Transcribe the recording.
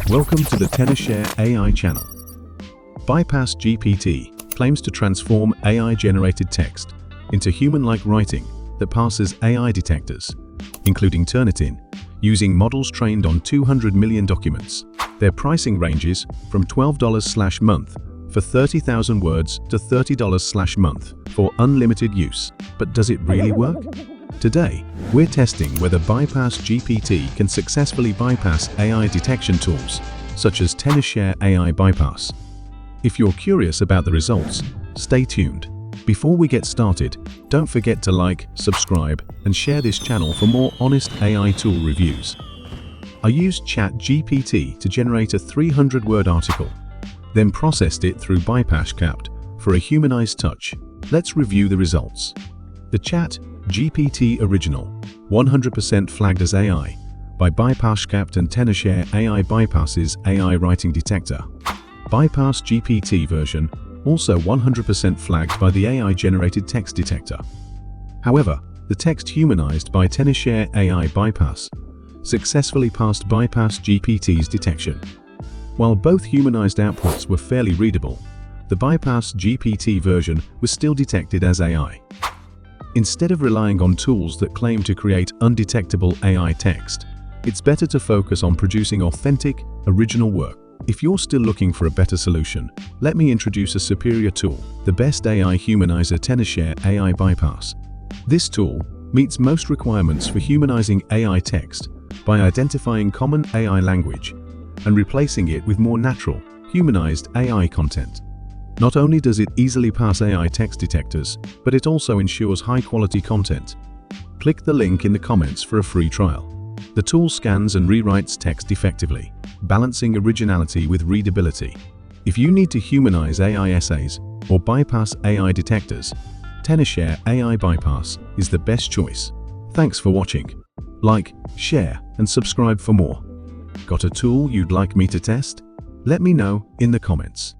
Welcome to the Tenorshare AI channel. BypassGPT claims to transform AI-generated text into human-like writing that passes AI detectors, including Turnitin, using models trained on 200 million documents. Their pricing ranges from $12/month for 30,000 words to $30/month for unlimited use. But does it really work? Today, we're testing whether BypassGPT can successfully bypass AI detection tools, such as Tenorshare AI Bypass. If you're curious about the results, stay tuned. Before we get started, don't forget to like, subscribe, and share this channel for more honest AI tool reviews. I used ChatGPT to generate a 300-word article, then processed it through BypassGPT for a humanized touch. Let's review the results. The ChatGPT Original, 100% flagged as AI, by BypassGPT and Tenorshare AI Bypass's AI Writing Detector. BypassGPT version, also 100% flagged by the AI-generated text detector. However, the text humanized by Tenorshare AI Bypass successfully passed BypassGPT's detection. While both humanized outputs were fairly readable, the BypassGPT version was still detected as AI. Instead of relying on tools that claim to create undetectable AI text, it's better to focus on producing authentic, original work. If you're still looking for a better solution, let me introduce a superior tool, the best AI humanizer Tenorshare AI Bypass. This tool meets most requirements for humanizing AI text by identifying common AI language and replacing it with more natural, humanized AI content. Not only does it easily pass AI text detectors, but it also ensures high-quality content. Click the link in the comments for a free trial. The tool scans and rewrites text effectively, balancing originality with readability. If you need to humanize AI essays or bypass AI detectors, Tenorshare AI Bypass is the best choice. Thanks for watching. Like, share, and subscribe for more. Got a tool you'd like me to test? Let me know in the comments.